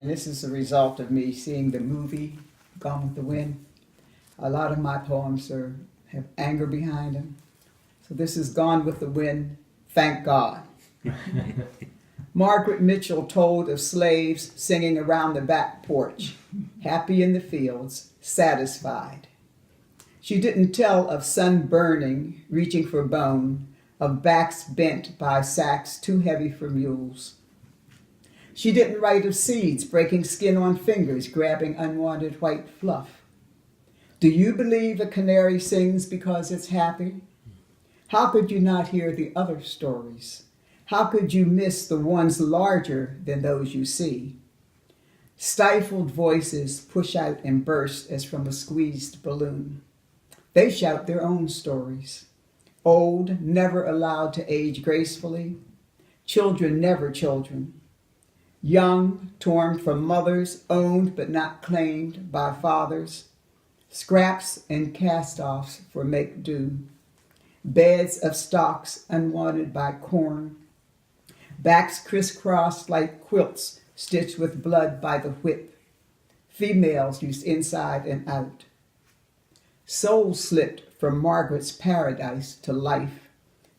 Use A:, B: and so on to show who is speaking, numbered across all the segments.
A: And this is a result of me seeing the movie Gone with the Wind. A lot of my poems have anger behind them. So this is Gone with the Wind, Thank God. Margaret Mitchell told of slaves singing around the back porch, happy in the fields, satisfied. She didn't tell of sun burning, reaching for bone, of backs bent by sacks too heavy for mules. She didn't write of seeds breaking skin on fingers, grabbing unwanted white fluff. Do you believe a canary sings because it's happy? How could you not hear the other stories? How could you miss the ones larger than those you see? Stifled voices push out and burst as from a squeezed balloon. They shout their own stories. Old, never allowed to age gracefully. Children, never children. Young, torn from mothers, owned but not claimed by fathers. Scraps and cast-offs for make-do. Beds of stalks unwanted by corn. Backs crisscrossed like quilts stitched with blood by the whip. Females used inside and out. Souls slipped from Margaret's paradise to life,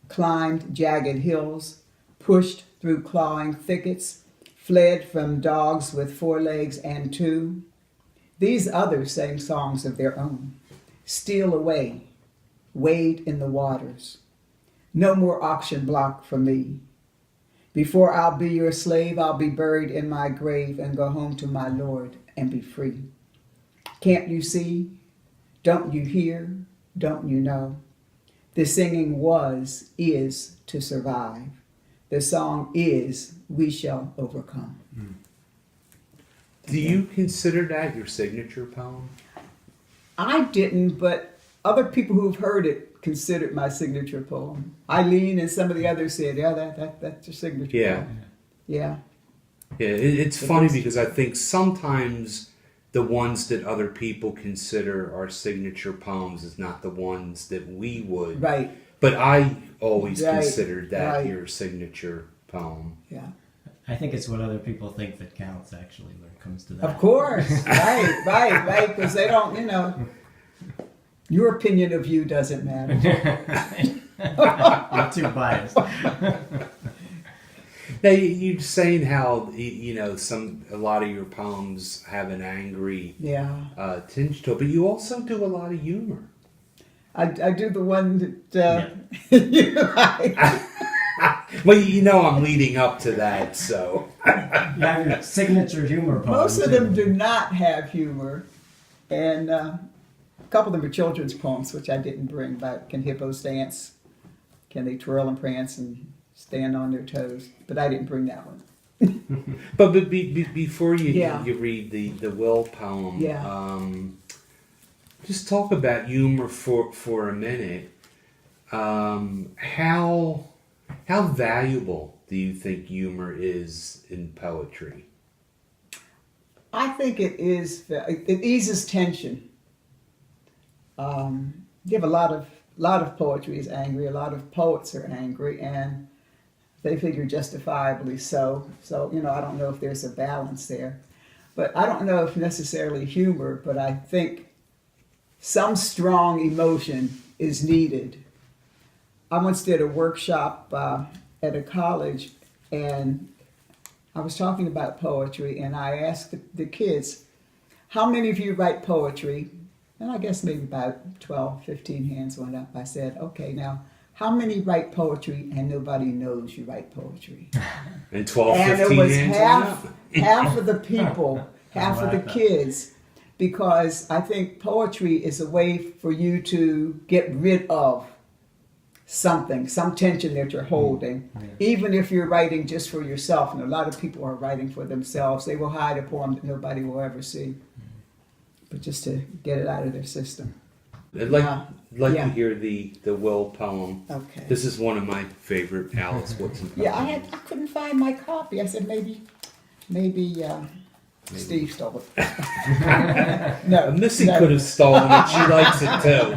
A: climbed jagged hills, pushed through clawing thickets, fled from dogs with 4 legs and 2. These others sang songs of their own. Steal away, wade in the waters. No more auction block for me. Before I'll be your slave, I'll be buried in my grave and go home to my Lord and be free. Can't you see? Don't you hear? Don't you know? The singing is to survive. The song is, we shall overcome.
B: Do you consider that your signature poem?
A: I didn't, but other people who've heard it considered my signature poem. Eileen and some of the others said, yeah, that's your signature poem. Yeah.
B: Yeah, it's funny because I think sometimes the ones that other people consider our signature poems is not the ones that we would.
A: Right.
B: But I always considered that your signature poem.
A: Yeah.
C: I think it's what other people think that counts, actually, when it comes to that.
A: Of course. right. Because they don't, your opinion of you doesn't matter.
C: You're too biased.
B: Now, you're saying how, a lot of your poems have an angry tinge to it, but you also do a lot of humor.
A: I do the one that you like.
B: Well, I'm leading up to that, so.
C: You have your signature humor poem.
A: Most of them do not have humor, and a couple of them are children's poems, which I didn't bring back. Can hippos dance? Can they twirl and prance and stand on their toes? But I didn't bring that one.
B: But before you read the Will poem, just talk about humor for a minute. How valuable do you think humor is in poetry?
A: I think it is. It eases tension. You have a lot of poetry is angry. A lot of poets are angry, and they figure justifiably so. So I don't know if there's a balance there, but I don't know if necessarily humor. But I think some strong emotion is needed. I once did a workshop at a college, and I was talking about poetry, and I asked the kids, how many of you write poetry? And I guess maybe about 12, 15 hands went up. I said, okay, now, how many write poetry and nobody knows you write poetry?
B: And 12,
A: and
B: 15
A: it was
B: hands
A: half of the people, half of the kids, because I think poetry is a way for you to get rid of something, some tension that you're holding. Even if you're writing just for yourself, and a lot of people are writing for themselves, they will hide a poem that nobody will ever see. But just to get it out of their system.
B: I'd like to hear the Will poem.
A: Okay.
B: This is one of my favorite Alice Wootson poems.
A: Yeah, I couldn't find my copy. I said maybe Steve stole it. No,
B: Missy could have stolen it. She likes it too.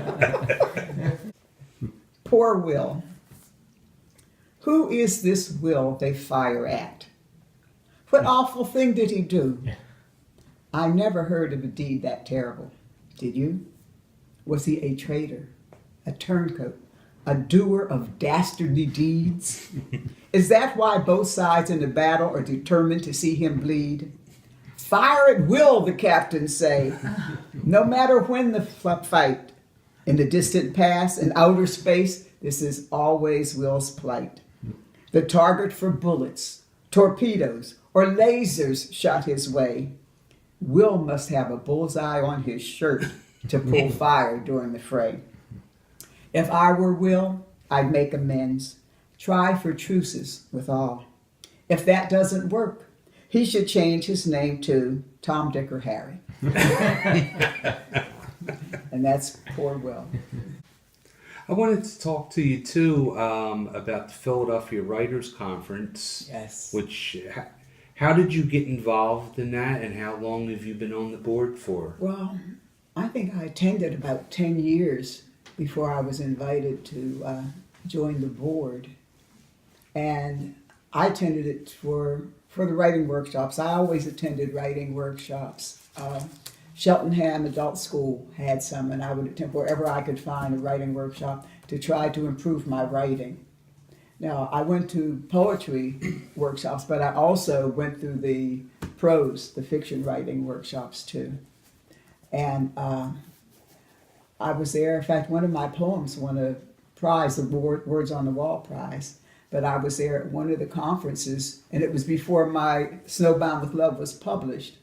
A: Poor Will. Who is this Will they fire at? What awful thing did he do?
C: Yeah.
A: I never heard of a deed that terrible. Did you? Was he a traitor, a turncoat, a doer of dastardly deeds? Is that why both sides in the battle are determined to see him bleed? Fire at will, the captains say, no matter when the fight. In the distant past and outer space, this is always Will's plight. The target for bullets, torpedoes, or lasers shot his way. Will must have a bullseye on his shirt to pull fire during the fray. If I were Will, I'd make amends. Try for truces with all. If that doesn't work, he should change his name to Tom, Dick, or Harry. And that's poor Will.
B: I wanted to talk to you too about the Philadelphia Writers Conference.
A: Yes.
B: How did you get involved in that, and how long have you been on the board for?
A: Well, I think I attended about 10 years before I was invited to join the board. And I attended it for the writing workshops. I always attended writing workshops. Cheltenham Adult School had some, and I would attend wherever I could find a writing workshop to try to improve my writing. Now, I went to poetry workshops, but I also went through the prose, the fiction writing workshops too. And I was there. In fact, one of my poems won a prize, the Words on the Wall prize. But I was there at one of the conferences, and it was before my Snowbound with Love was published.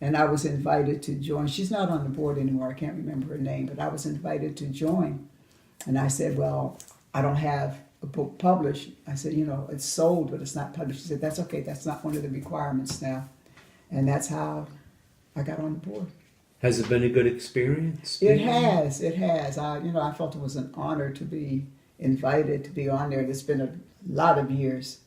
A: And I was invited to join. She's not on the board anymore. I can't remember her name, but I was invited to join. And I said, well, I don't have a book published. I said, it's sold, but it's not published. She said, that's okay. That's not one of the requirements now. And that's how I got on the board.
B: Has it been a good experience?
A: It has. I felt it was an honor to be invited to be on there. It's been a lot of years.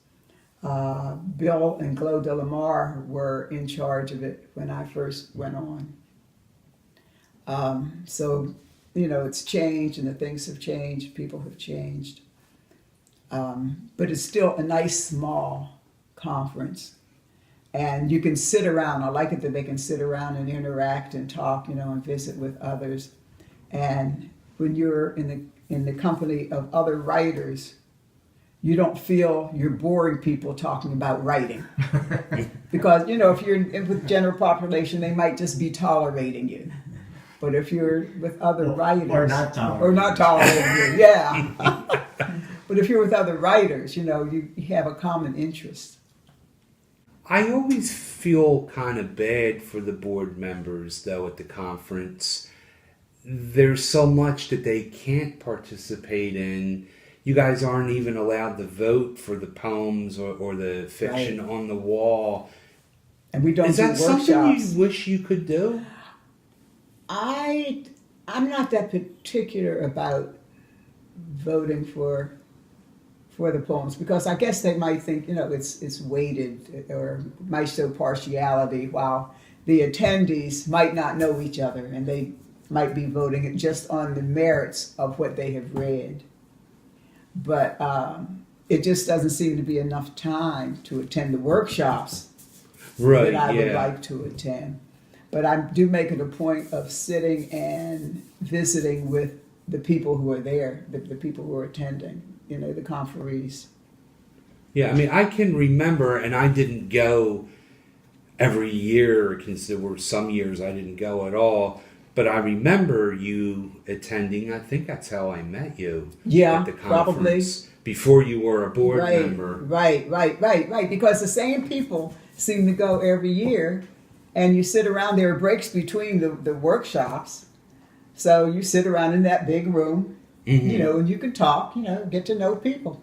A: Bill and Glo Delamar were in charge of it when I first went on. So, it's changed, and the things have changed, people have changed. But it's still a nice small conference. And you can sit around. I like it that they can sit around and interact and talk, and visit with others. And when you're in the company of other writers, you don't feel you're boring people talking about writing. Because, if you're with the general population, they might just be tolerating you. But if you're with other writers...
C: Or not tolerating.
A: Or not tolerating you, yeah. But if you're with other writers, you have a common interest.
B: I always feel kind of bad for the board members, though, at the conference. There's so much that they can't participate in. You guys aren't even allowed to vote for the poems or the fiction on the wall.
A: And we don't
B: do workshops. Is that something you wish you could do?
A: I'm not that particular about voting for the poems, because I guess they might think, it's weighted or might show partiality, while the attendees might not know each other, and they might be voting just on the merits of what they have read. But it just doesn't seem to be enough time to attend the workshops that I would like to attend. But I do make it a point of sitting and visiting with the people who are there, the people who are attending, the conferees.
B: Yeah, I can remember, and I didn't go every year, because there were some years I didn't go at all. But I remember you attending. I think that's how I met you.
A: Yeah,
B: at the conference,
A: probably.
B: Before you were a board member.
A: Right. Because the same people seem to go every year, and you sit around. There are breaks between the workshops. So you sit around in that big room, and you can talk, get to know people.